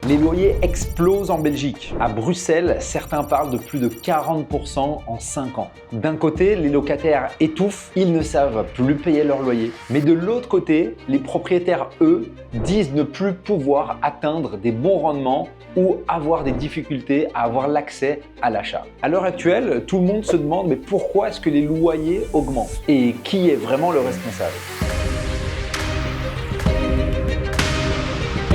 Les loyers explosent en Belgique. À Bruxelles, certains parlent de plus de 40% en 5 ans. D'un côté, les locataires étouffent, ils ne savent plus payer leur loyer. Mais de l'autre côté, les propriétaires, eux, disent ne plus pouvoir atteindre des bons rendements ou avoir des difficultés à avoir l'accès à l'achat. À l'heure actuelle, tout le monde se demande mais pourquoi est-ce que les loyers augmentent et qui est vraiment le responsable?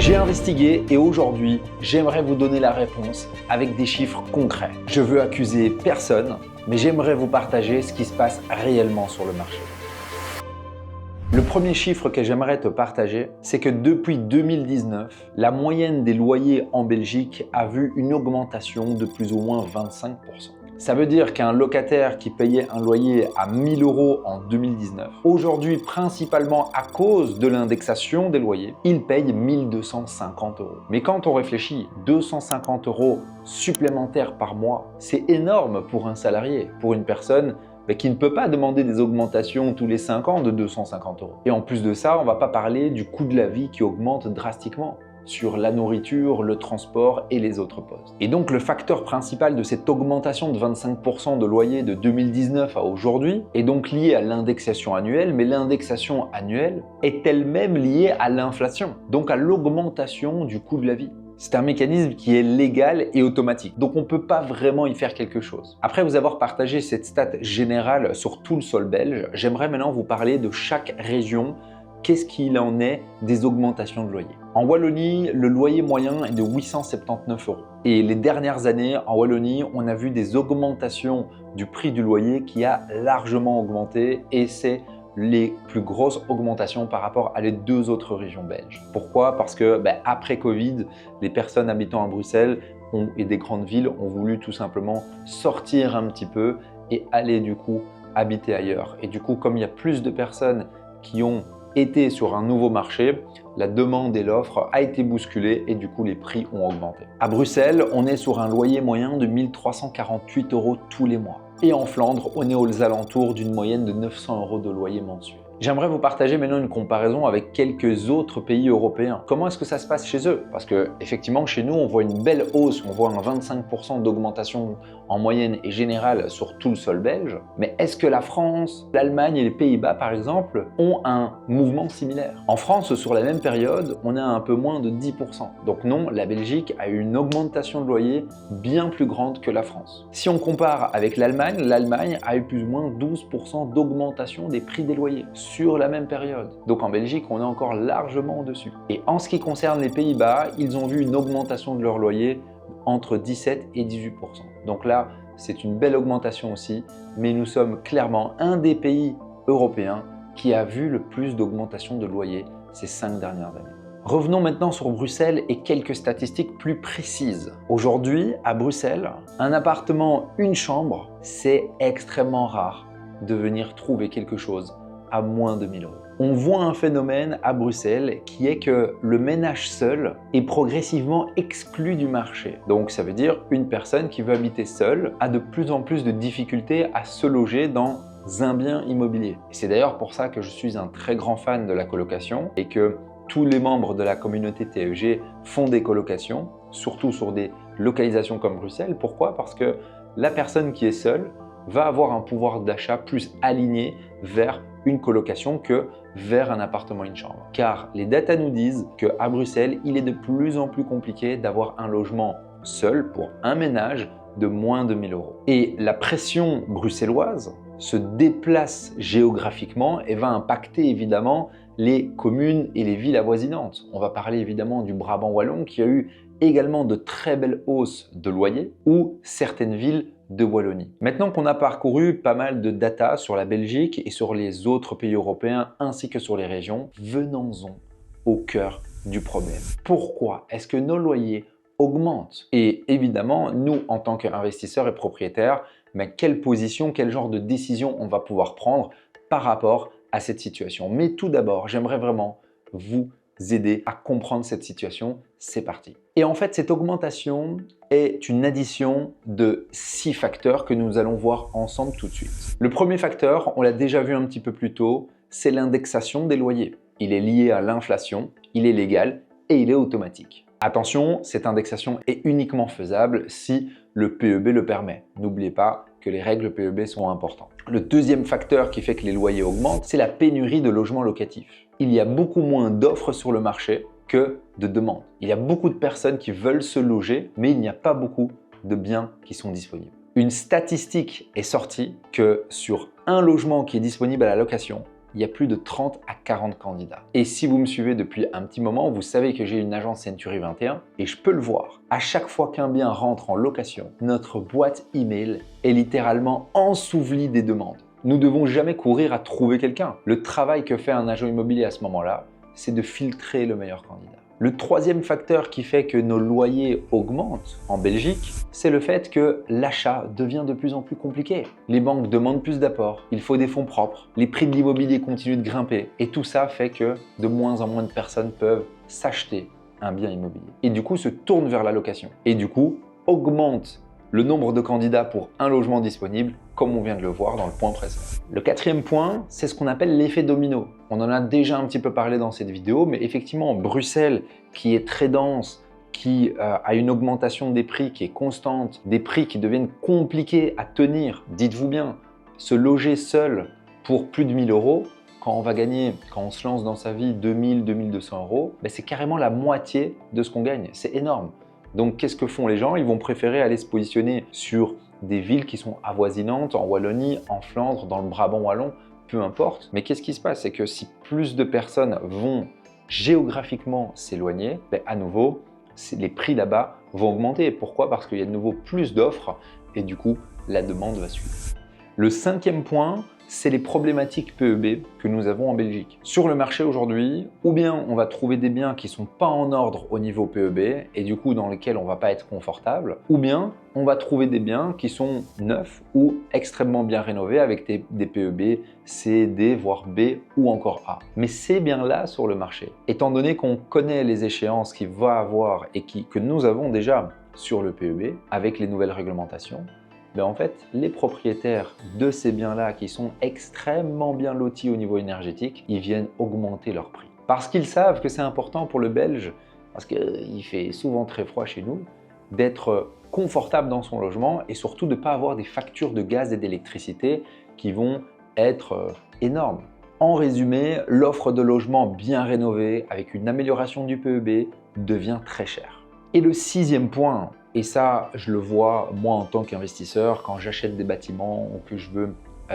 J'ai investigué et aujourd'hui, j'aimerais vous donner la réponse avec des chiffres concrets. Je veux accuser personne, mais j'aimerais vous partager ce qui se passe réellement sur le marché. Le premier chiffre que j'aimerais te partager, c'est que depuis 2019, la moyenne des loyers en Belgique a vu une augmentation de plus ou moins 25%. Ça veut dire qu'un locataire qui payait un loyer à 1 000 € en 2019, aujourd'hui, principalement à cause de l'indexation des loyers, il paye 1 250 €. Mais quand on réfléchit, 250 € supplémentaires par mois, c'est énorme pour un salarié, pour une personne qui ne peut pas demander des augmentations tous les 5 ans de 250 €. Et en plus de ça, on ne va pas parler du coût de la vie qui augmente drastiquement sur la nourriture, le transport et les autres postes. Et donc le facteur principal de cette augmentation de 25% de loyer de 2019 à aujourd'hui est donc lié à l'indexation annuelle, mais l'indexation annuelle est elle-même liée à l'inflation, donc à l'augmentation du coût de la vie. C'est un mécanisme qui est légal et automatique, donc on ne peut pas vraiment y faire quelque chose. Après vous avoir partagé cette stat générale sur tout le sol belge, j'aimerais maintenant vous parler de chaque région. Qu'est-ce qu'il en est des augmentations de loyer? En Wallonie, le loyer moyen est de 879 €. Et les dernières années, en Wallonie, on a vu des augmentations du prix du loyer qui a largement augmenté et c'est les plus grosses augmentations par rapport à les deux autres régions belges. Pourquoi? Parce que après Covid, les personnes habitant à Bruxelles et des grandes villes ont voulu tout simplement sortir un petit peu et aller du coup habiter ailleurs. Et du coup, comme il y a plus de personnes qui ont été sur un nouveau marché, la demande et l'offre a été bousculée et du coup les prix ont augmenté. À Bruxelles, on est sur un loyer moyen de 1 348 € tous les mois. Et en Flandre, on est aux alentours d'une moyenne de 900 € de loyer mensuel. J'aimerais vous partager maintenant une comparaison avec quelques autres pays européens. Comment est-ce que ça se passe chez eux? Parce que effectivement, chez nous, on voit une belle hausse, on voit un 25% d'augmentation en moyenne et générale sur tout le sol belge. Mais est-ce que la France, l'Allemagne et les Pays-Bas, par exemple, ont un mouvement similaire? En France, sur la même période, on a un peu moins de 10%. Donc non, la Belgique a eu une augmentation de loyer bien plus grande que la France. Si on compare avec l'Allemagne, l'Allemagne a eu plus ou moins 12% d'augmentation des prix des loyers sur la même période. Donc en Belgique, on est encore largement au-dessus. Et en ce qui concerne les Pays-Bas, ils ont vu une augmentation de leur loyer entre 17 et 18%. Donc là, c'est une belle augmentation aussi, mais nous sommes clairement un des pays européens qui a vu le plus d'augmentation de loyer ces 5 dernières années. Revenons maintenant sur Bruxelles et quelques statistiques plus précises. Aujourd'hui, à Bruxelles, un appartement, une chambre, c'est extrêmement rare de venir trouver quelque chose à moins de 1 000 €. On voit un phénomène à Bruxelles qui est que le ménage seul est progressivement exclu du marché. Donc ça veut dire une personne qui veut habiter seule a de plus en plus de difficultés à se loger dans un bien immobilier. C'est d'ailleurs pour ça que je suis un très grand fan de la colocation et que tous les membres de la communauté TEG font des colocations, surtout sur des localisations comme Bruxelles. Pourquoi? Parce que la personne qui est seule va avoir un pouvoir d'achat plus aligné vers une colocation que vers un appartement, une chambre. Car les datas nous disent qu'à Bruxelles, il est de plus en plus compliqué d'avoir un logement seul pour un ménage de moins de 1 000 €. Et la pression bruxelloise se déplace géographiquement et va impacter évidemment les communes et les villes avoisinantes. On va parler évidemment du Brabant wallon qui a eu également de très belles hausses de loyers ou certaines villes de Wallonie. Maintenant qu'on a parcouru pas mal de data sur la Belgique et sur les autres pays européens ainsi que sur les régions, venons-en au cœur du problème. Pourquoi est-ce que nos loyers augmentent? Et évidemment, nous en tant qu'investisseurs et propriétaires, quelle position, quel genre de décision on va pouvoir prendre par rapport à cette situation. Mais tout d'abord, j'aimerais vraiment vous aider à comprendre cette situation. C'est parti. Et en fait, cette augmentation est une addition de 6 facteurs que nous allons voir ensemble tout de suite. Le premier facteur, on l'a déjà vu un petit peu plus tôt, c'est l'indexation des loyers. Il est lié à l'inflation, il est légal et il est automatique. Attention, cette indexation est uniquement faisable si le PEB le permet. N'oubliez pas que les règles PEB sont importantes. Le deuxième facteur qui fait que les loyers augmentent, c'est la pénurie de logements locatifs. Il y a beaucoup moins d'offres sur le marché que de demandes. Il y a beaucoup de personnes qui veulent se loger, mais il n'y a pas beaucoup de biens qui sont disponibles. Une statistique est sortie que sur un logement qui est disponible à la location, il y a plus de 30 à 40 candidats. Et si vous me suivez depuis un petit moment, vous savez que j'ai une agence Century 21 et je peux le voir. À chaque fois qu'un bien rentre en location, notre boîte email est littéralement ensevelie des demandes. Nous ne devons jamais courir à trouver quelqu'un. Le travail que fait un agent immobilier à ce moment-là, c'est de filtrer le meilleur candidat. Le troisième facteur qui fait que nos loyers augmentent en Belgique, c'est le fait que l'achat devient de plus en plus compliqué. Les banques demandent plus d'apports, il faut des fonds propres, les prix de l'immobilier continuent de grimper et tout ça fait que de moins en moins de personnes peuvent s'acheter un bien immobilier et du coup se tournent vers la location et du coup augmente le nombre de candidats pour un logement disponible, comme on vient de le voir dans le point précédent. Le quatrième point, c'est ce qu'on appelle l'effet domino. On en a déjà un petit peu parlé dans cette vidéo, mais effectivement, Bruxelles, qui est très dense, qui a une augmentation des prix qui est constante, des prix qui deviennent compliqués à tenir. Dites-vous bien, se loger seul pour plus de 1 000 €, quand on va gagner, quand on se lance dans sa vie 2 000, 2 200 €, ben c'est carrément la moitié de ce qu'on gagne. C'est énorme. Donc, qu'est-ce que font les gens? Ils vont préférer aller se positionner sur des villes qui sont avoisinantes, en Wallonie, en Flandre, dans le Brabant wallon, peu importe. Mais qu'est-ce qui se passe? C'est que si plus de personnes vont géographiquement s'éloigner, ben, à nouveau, les prix là-bas vont augmenter. Pourquoi? Parce qu'il y a de nouveau plus d'offres et du coup, la demande va suivre. Le cinquième point, c'est les problématiques PEB que nous avons en Belgique. Sur le marché aujourd'hui, ou bien on va trouver des biens qui ne sont pas en ordre au niveau PEB et du coup dans lesquels on ne va pas être confortable, ou bien on va trouver des biens qui sont neufs ou extrêmement bien rénovés avec des PEB C, D, voire B ou encore A. Mais ces biens-là sur le marché, étant donné qu'on connaît les échéances qu'il va avoir et que nous avons déjà sur le PEB avec les nouvelles réglementations, ben en fait, les propriétaires de ces biens-là qui sont extrêmement bien lotis au niveau énergétique, ils viennent augmenter leur prix. Parce qu'ils savent que c'est important pour le Belge, parce qu'il fait souvent très froid chez nous, d'être confortable dans son logement et surtout de ne pas avoir des factures de gaz et d'électricité qui vont être énormes. En résumé, l'offre de logement bien rénové avec une amélioration du PEB devient très chère. Et le sixième point, et ça, je le vois moi en tant qu'investisseur quand j'achète des bâtiments ou que je veux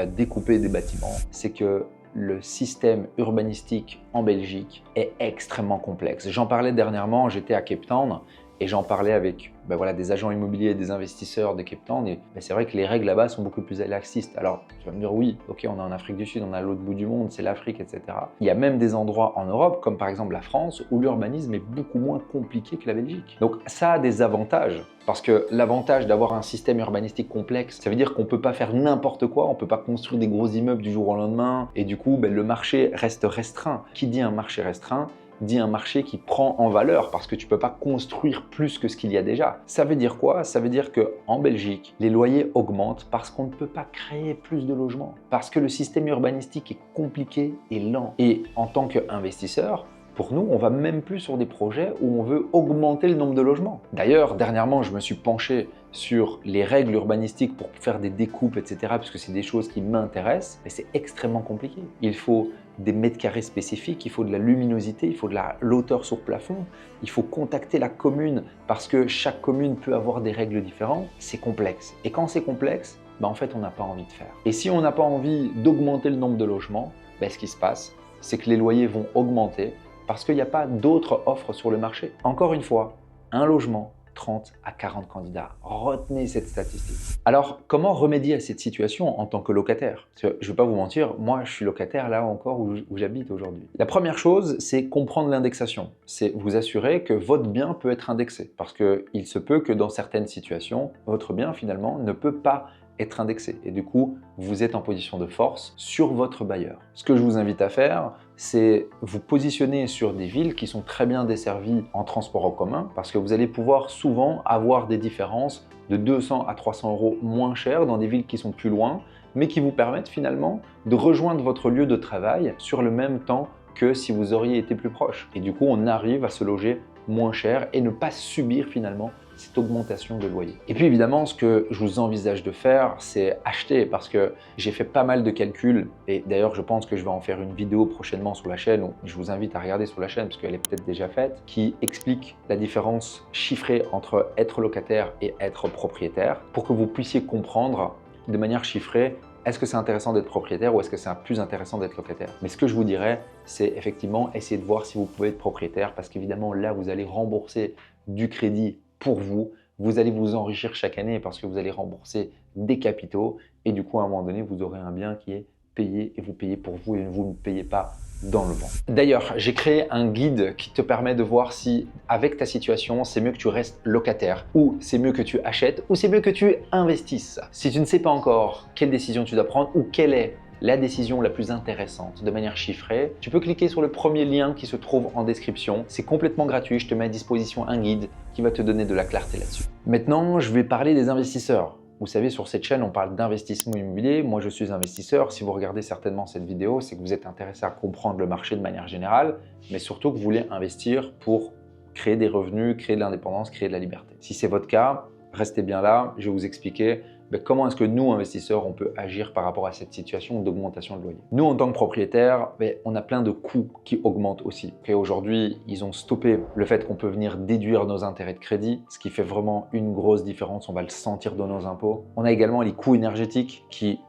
découper des bâtiments, c'est que le système urbanistique en Belgique est extrêmement complexe. J'en parlais dernièrement, j'étais à Cape Town et j'en parlais avec des agents immobiliers et des investisseurs de Cape Town et c'est vrai que les règles là-bas sont beaucoup plus laxistes. Alors, tu vas me dire oui, ok, on est en Afrique du Sud, on est à l'autre bout du monde, c'est l'Afrique, etc. Il y a même des endroits en Europe, comme par exemple la France, où l'urbanisme est beaucoup moins compliqué que la Belgique. Donc ça a des avantages, parce que l'avantage d'avoir un système urbanistique complexe, ça veut dire qu'on ne peut pas faire n'importe quoi, on ne peut pas construire des gros immeubles du jour au lendemain, et du coup, le marché reste restreint. Qui dit un marché restreint dit un marché qui prend en valeur parce que tu ne peux pas construire plus que ce qu'il y a déjà. Ça veut dire quoi? Ça veut dire qu'en Belgique, les loyers augmentent parce qu'on ne peut pas créer plus de logements, parce que le système urbanistique est compliqué et lent. Et en tant qu'investisseur, pour nous, on va même plus sur des projets où on veut augmenter le nombre de logements. D'ailleurs, dernièrement, je me suis penché sur les règles urbanistiques pour faire des découpes, etc. parce que c'est des choses qui m'intéressent, mais c'est extrêmement compliqué. Il faut des mètres carrés spécifiques, il faut de la luminosité, il faut de la hauteur sur plafond, il faut contacter la commune parce que chaque commune peut avoir des règles différentes. C'est complexe. Et quand c'est complexe, en fait, on n'a pas envie de faire. Et si on n'a pas envie d'augmenter le nombre de logements, ce qui se passe, c'est que les loyers vont augmenter parce qu'il n'y a pas d'autres offres sur le marché. Encore une fois, un logement, 30 à 40 candidats. Retenez cette statistique. Alors, comment remédier à cette situation en tant que locataire? Je ne vais pas vous mentir, moi je suis locataire là encore où j'habite aujourd'hui. La première chose, c'est comprendre l'indexation. C'est vous assurer que votre bien peut être indexé. Parce qu'il se peut que dans certaines situations, votre bien finalement ne peut pas être indexé. Et du coup, vous êtes en position de force sur votre bailleur. Ce que je vous invite à faire, c'est vous positionner sur des villes qui sont très bien desservies en transport en commun parce que vous allez pouvoir souvent avoir des différences de 200 à 300 € moins chères dans des villes qui sont plus loin, mais qui vous permettent finalement de rejoindre votre lieu de travail sur le même temps que si vous auriez été plus proche. Et du coup, on arrive à se loger moins cher et ne pas subir finalement cette augmentation de loyer. Et puis évidemment, ce que je vous envisage de faire, c'est acheter parce que j'ai fait pas mal de calculs et d'ailleurs, je pense que je vais en faire une vidéo prochainement sur la chaîne ou je vous invite à regarder sur la chaîne parce qu'elle est peut-être déjà faite, qui explique la différence chiffrée entre être locataire et être propriétaire pour que vous puissiez comprendre de manière chiffrée est-ce que c'est intéressant d'être propriétaire ou est-ce que c'est plus intéressant d'être locataire? Mais ce que je vous dirais, c'est effectivement essayer de voir si vous pouvez être propriétaire parce qu'évidemment, là, vous allez rembourser du crédit pour vous. Vous allez vous enrichir chaque année parce que vous allez rembourser des capitaux et du coup, à un moment donné, vous aurez un bien qui est payé et vous payez pour vous et vous ne payez pas dans le vent. D'ailleurs, j'ai créé un guide qui te permet de voir si, avec ta situation, c'est mieux que tu restes locataire ou c'est mieux que tu achètes ou c'est mieux que tu investisses. Si tu ne sais pas encore quelle décision tu dois prendre ou quelle est la décision la plus intéressante de manière chiffrée, tu peux cliquer sur le premier lien qui se trouve en description. C'est complètement gratuit, je te mets à disposition un guide qui va te donner de la clarté là-dessus. Maintenant, je vais parler des investisseurs. Vous savez, sur cette chaîne, on parle d'investissement immobilier. Moi, je suis investisseur. Si vous regardez certainement cette vidéo, c'est que vous êtes intéressé à comprendre le marché de manière générale, mais surtout que vous voulez investir pour créer des revenus, créer de l'indépendance, créer de la liberté. Si c'est votre cas, restez bien là. Je vais vous expliquer comment est-ce que nous, investisseurs, on peut agir par rapport à cette situation d'augmentation de loyer. Nous, en tant que propriétaires, on a plein de coûts qui augmentent aussi. Aujourd'hui, ils ont stoppé le fait qu'on peut venir déduire nos intérêts de crédit, ce qui fait vraiment une grosse différence. On va le sentir dans nos impôts. On a également les coûts énergétiques qui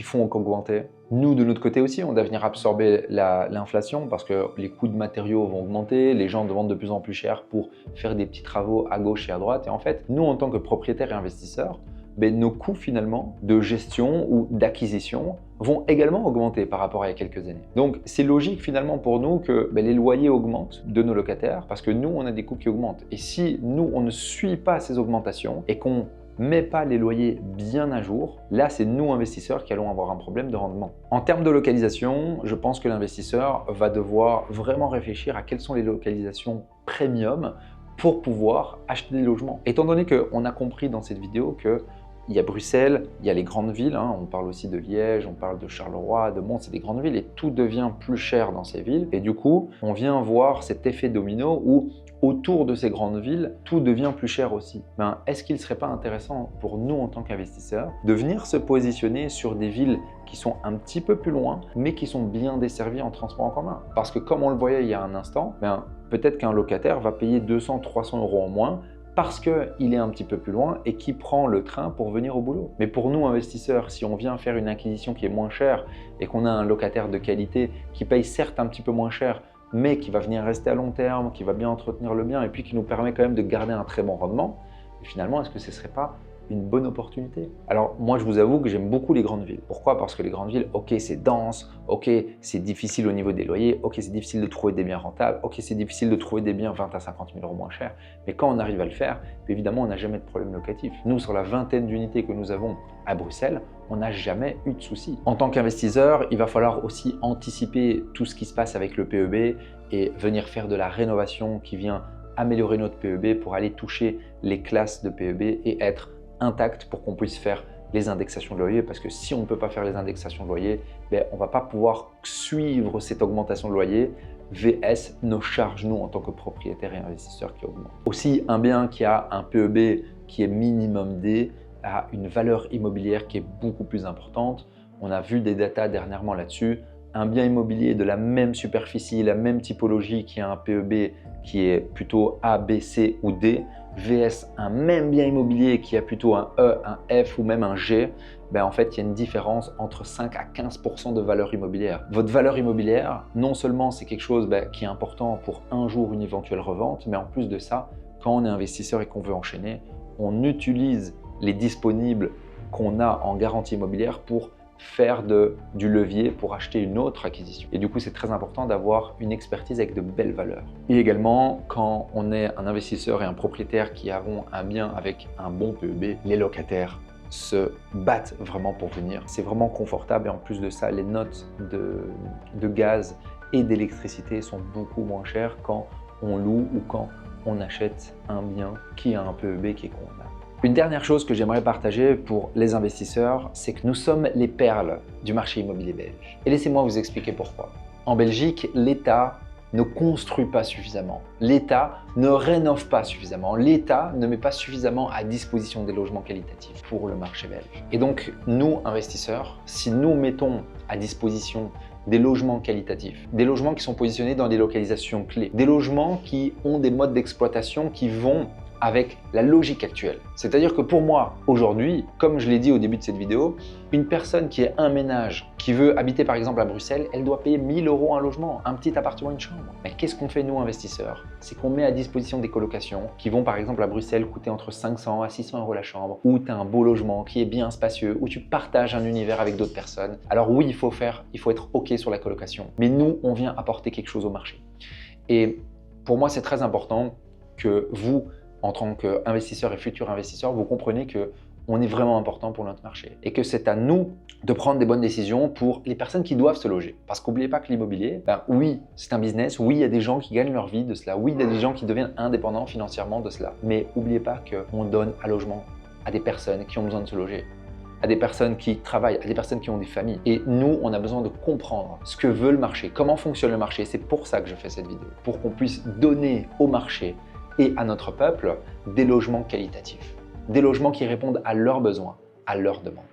font qu'augmenter. Nous, de notre côté aussi, on doit venir absorber l'inflation parce que les coûts de matériaux vont augmenter, les gens demandent de plus en plus cher pour faire des petits travaux à gauche et à droite. Et en fait, nous, en tant que propriétaires et investisseurs, nos coûts finalement de gestion ou d'acquisition vont également augmenter par rapport à il y a quelques années. Donc c'est logique finalement pour nous que les loyers augmentent de nos locataires parce que nous on a des coûts qui augmentent. Et si nous on ne suit pas ces augmentations et qu'on met pas les loyers bien à jour, là c'est nous investisseurs qui allons avoir un problème de rendement. En termes de localisation, je pense que l'investisseur va devoir vraiment réfléchir à quelles sont les localisations premium pour pouvoir acheter des logements. Étant donné qu'on a compris dans cette vidéo que il y a Bruxelles, il y a les grandes villes, on parle aussi de Liège, on parle de Charleroi, de Mons, c'est des grandes villes et tout devient plus cher dans ces villes. Et du coup, on vient voir cet effet domino où autour de ces grandes villes, tout devient plus cher aussi. Est-ce qu'il ne serait pas intéressant pour nous en tant qu'investisseurs de venir se positionner sur des villes qui sont un petit peu plus loin, mais qui sont bien desservies en transport en commun? Parce que comme on le voyait il y a un instant, peut-être qu'un locataire va payer 200-300 € en moins parce qu'il est un petit peu plus loin et qui prend le train pour venir au boulot. Mais pour nous, investisseurs, si on vient faire une acquisition qui est moins chère et qu'on a un locataire de qualité qui paye certes un petit peu moins cher, mais qui va venir rester à long terme, qui va bien entretenir le bien et puis qui nous permet quand même de garder un très bon rendement, et finalement, est-ce que ce ne serait pas une bonne opportunité? Alors moi, je vous avoue que j'aime beaucoup les grandes villes. Pourquoi? Parce que les grandes villes, ok, c'est dense, ok, c'est difficile au niveau des loyers, ok, c'est difficile de trouver des biens rentables, ok, c'est difficile de trouver des biens 20 à 50 000 € moins chers, mais quand on arrive à le faire, évidemment, on n'a jamais de problème locatif. Nous, sur la vingtaine d'unités que nous avons à Bruxelles, on n'a jamais eu de soucis. En tant qu'investisseur, il va falloir aussi anticiper tout ce qui se passe avec le PEB et venir faire de la rénovation qui vient améliorer notre PEB pour aller toucher les classes de PEB et être intact pour qu'on puisse faire les indexations de loyer, parce que si on ne peut pas faire les indexations de loyer, on ne va pas pouvoir suivre cette augmentation de loyer VS nos charges, nous, en tant que propriétaires et investisseurs qui augmentent. Aussi, un bien qui a un PEB qui est minimum D a une valeur immobilière qui est beaucoup plus importante. On a vu des datas dernièrement là-dessus. Un bien immobilier de la même superficie, la même typologie qui a un PEB qui est plutôt A, B, C ou D, VS un même bien immobilier qui a plutôt un E, un F ou même un G, en fait, il y a une différence entre 5 à 15% de valeur immobilière. Votre valeur immobilière, non seulement c'est quelque chose qui est important pour un jour une éventuelle revente, mais en plus de ça, quand on est investisseur et qu'on veut enchaîner, on utilise les disponibles qu'on a en garantie immobilière pour faire du levier pour acheter une autre acquisition. Et du coup, c'est très important d'avoir une expertise avec de belles valeurs. Et également, quand on est un investisseur et un propriétaire qui avons un bien avec un bon PEB, les locataires se battent vraiment pour venir. C'est vraiment confortable et en plus de ça, les notes de gaz et d'électricité sont beaucoup moins chères quand on loue ou quand on achète un bien qui a un PEB qui est convenable. Une dernière chose que j'aimerais partager pour les investisseurs, c'est que nous sommes les perles du marché immobilier belge. Et laissez-moi vous expliquer pourquoi. En Belgique, l'État ne construit pas suffisamment. L'État ne rénove pas suffisamment. L'État ne met pas suffisamment à disposition des logements qualitatifs pour le marché belge. Et donc, nous, investisseurs, si nous mettons à disposition des logements qualitatifs, des logements qui sont positionnés dans des localisations clés, des logements qui ont des modes d'exploitation qui vont avec la logique actuelle. C'est-à-dire que pour moi, aujourd'hui, comme je l'ai dit au début de cette vidéo, une personne qui est un ménage, qui veut habiter par exemple à Bruxelles, elle doit payer 1 000 € un logement, un petit appartement, une chambre. Mais qu'est-ce qu'on fait nous, investisseurs? C'est qu'on met à disposition des colocations qui vont par exemple à Bruxelles coûter entre 500 à 600 € la chambre, où tu as un beau logement qui est bien spacieux, où tu partages un univers avec d'autres personnes. Alors oui, il faut être OK sur la colocation. Mais nous, on vient apporter quelque chose au marché. Et pour moi, c'est très important que vous, en tant qu'investisseur et futur investisseur, vous comprenez qu'on est vraiment important pour notre marché et que c'est à nous de prendre des bonnes décisions pour les personnes qui doivent se loger. Parce qu'oubliez pas que l'immobilier, oui, c'est un business, oui, il y a des gens qui gagnent leur vie de cela, oui, il y a des gens qui deviennent indépendants financièrement de cela. Mais n'oubliez pas qu'on donne un logement à des personnes qui ont besoin de se loger, à des personnes qui travaillent, à des personnes qui ont des familles. Et nous, on a besoin de comprendre ce que veut le marché, comment fonctionne le marché. C'est pour ça que je fais cette vidéo, pour qu'on puisse donner au marché et à notre peuple des logements qualitatifs, des logements qui répondent à leurs besoins, à leurs demandes.